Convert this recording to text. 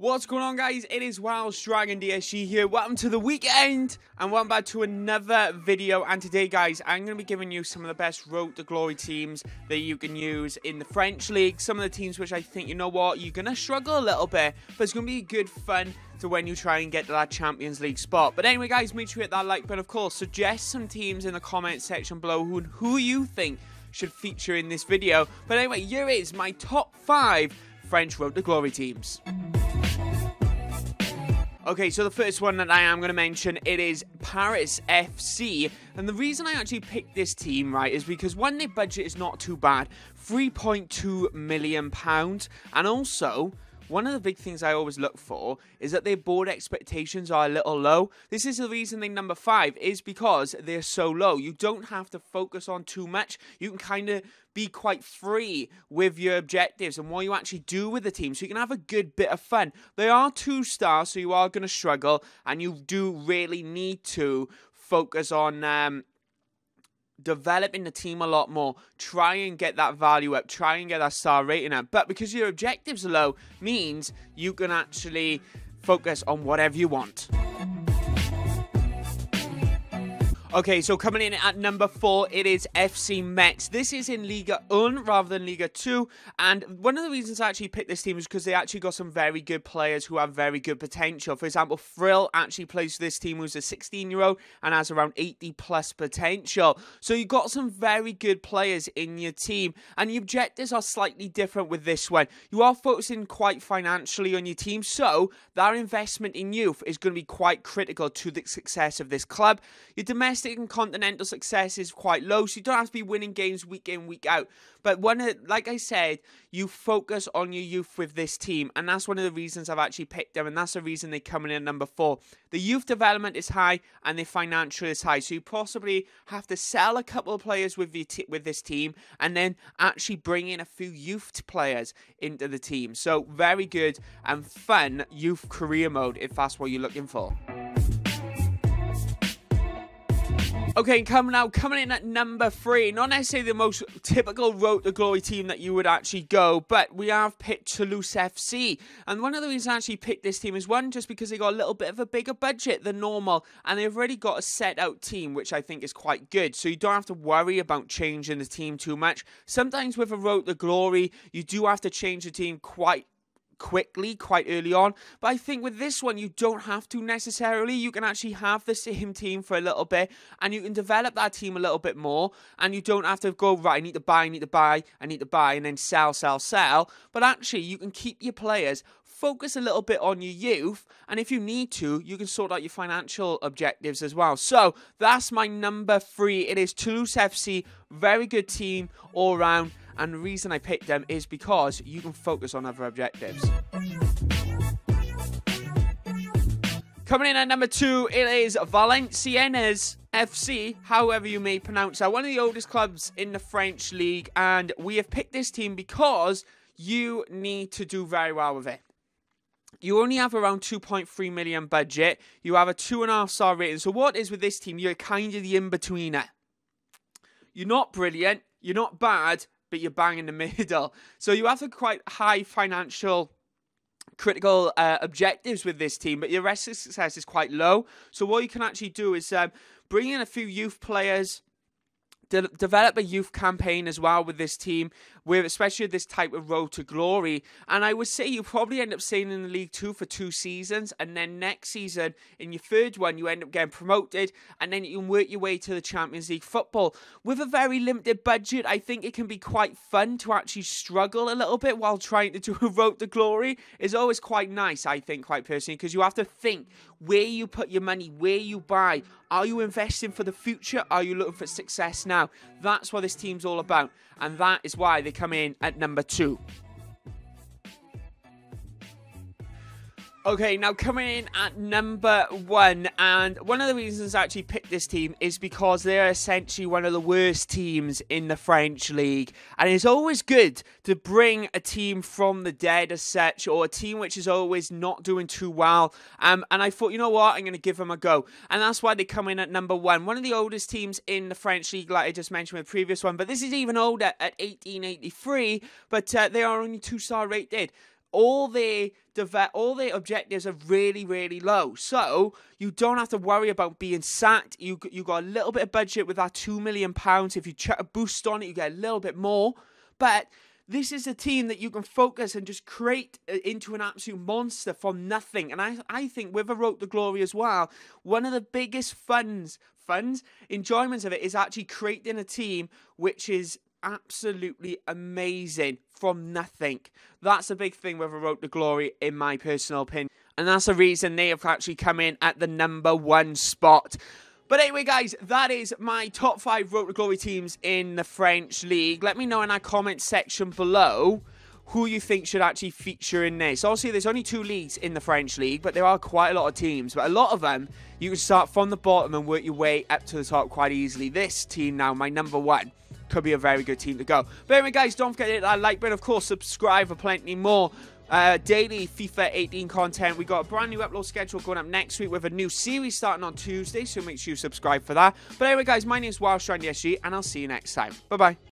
What's going on, guys? It is WelshDragonDSG here. Welcome to the weekend and welcome back to another video. And today, guys, I'm going to be giving you some of the best Road to Glory teams that you can use in the French League. Some of the teams which I think, you know what, you're going to struggle a little bit, but it's going to be good fun to when you try and get to that Champions League spot. But anyway, guys, make sure you hit that like button. Of course, suggest some teams in the comment section below who you think should feature in this video. But anyway, here is my top 5 French Road to Glory teams. Okay, so the first one that I am going to mention, it is Paris FC. And the reason I actually picked this team, right, is because one, their budget is not too bad, £3.2 million. And also, one of the big things I always look for is that their board expectations are a little low. This is the reason they're number 5, is because they're so low. You don't have to focus on too much. You can kind of be quite free with your objectives and what you actually do with the team, so you can have a good bit of fun. They are 2 stars, so you are going to struggle, and you do really need to focus on developing the team a lot more. Try and get that value up, try and get that star rating up. But because your objectives are low, means you can actually focus on whatever you want. Okay, so coming in at number 4, it is FC Metz. This is in Liga 1 rather than Liga 2. And one of the reasons I actually picked this team is because they actually got some very good players who have very good potential. For example, Frill actually plays for this team, who's a 16-year-old and has around 80+ potential. So you've got some very good players in your team. And the objectives are slightly different with this one. You are focusing quite financially on your team. So that investment in youth is going to be quite critical to the success of this club. Your domestic and continental success is quite low, so you don't have to be winning games week in, week out. But like I said, you focus on your youth with this team, and that's one of the reasons I've actually picked them, and that's the reason they're coming in at number 4. The youth development is high, and the financial is high, so you possibly have to sell a couple of players with this team, and then actually bring in a few youth players into the team. So very good and fun youth career mode if that's what you're looking for. Okay, coming in at number 3, not necessarily the most typical Road to Glory team that you would actually go, but we have picked Toulouse FC. And one of the reasons I actually picked this team is, one, just because they got a little bit of a bigger budget than normal, and they've already got a set out team, which I think is quite good. So you don't have to worry about changing the team too much. Sometimes with a Road to Glory, you do have to change the team quite quickly, quite early on, but I think with this one you don't have to necessarily. You can actually have the same team for a little bit, and you can develop that team a little bit more, and you don't have to go, right, I need to buy, and then sell, but actually you can keep your players, focus a little bit on your youth, and if you need to, you can sort out your financial objectives as well. So that's my number 3. It is Toulouse FC. Very good team all round. And the reason I picked them is because you can focus on other objectives. Coming in at number 2, it is Siena FC, however you may pronounce that. One of the oldest clubs in the French League. And we have picked this team because you need to do very well with it. You only have around 2.3 million budget. You have a 2.5 star rating. So what is with this team? You're kind of the in-betweener. You're not brilliant. You're not bad. But you're bang in the middle. So you have quite high financial critical objectives with this team, but your rest of success is quite low. So what you can actually do is bring in a few youth players, develop a youth campaign as well with this team, with especially this type of Road to Glory. And I would say you probably end up staying in the League 2 for 2 seasons, and then next season, in your 3rd one, you end up getting promoted, and then you can work your way to the Champions League football. With a very limited budget, I think it can be quite fun to actually struggle a little bit while trying to do a Road to Glory. It's always quite nice, I think, quite personally, because you have to think where you put your money, where you buy. Are you investing for the future? Are you looking for success now? That's what this team's all about, and that is why they come in at number 2. Okay, now coming in at number 1, and one of the reasons I actually picked this team is because they're essentially one of the worst teams in the French League, and it's always good to bring a team from the dead as such, or a team which is always not doing too well, and I thought, you know what, I'm going to give them a go, and that's why they come in at number 1. One of the oldest teams in the French League, like I just mentioned with the previous one, but this is even older at 1883, but they are only 2-star rated. all their objectives are really, really low. So you don't have to worry about being sacked. You got a little bit of budget with that £2 million. If you chuck a boost on it, you get a little bit more. But this is a team that you can focus and just create into an absolute monster from nothing. And I think with a Road to Glory as well, one of the biggest enjoyments of it is actually creating a team which is absolutely amazing from nothing. That's a big thing with a Road to Glory, in my personal opinion. And that's the reason they have actually come in at the #1 spot. But anyway, guys, that is my top 5 Road to Glory teams in the French League. Let me know in our comment section below who you think should actually feature in this. Obviously, there's only 2 leagues in the French League, but there are quite a lot of teams. But a lot of them, you can start from the bottom and work your way up to the top quite easily. This team now, my #1, could be a very good team to go. But anyway, guys, don't forget to hit that like button. Of course, subscribe for plenty more daily FIFA 18 content. We got a brand new upload schedule going up next week with a new series starting on Tuesday, so make sure you subscribe for that. But anyway, guys, my name is WelshDragonDSG, and I'll see you next time. Bye-bye.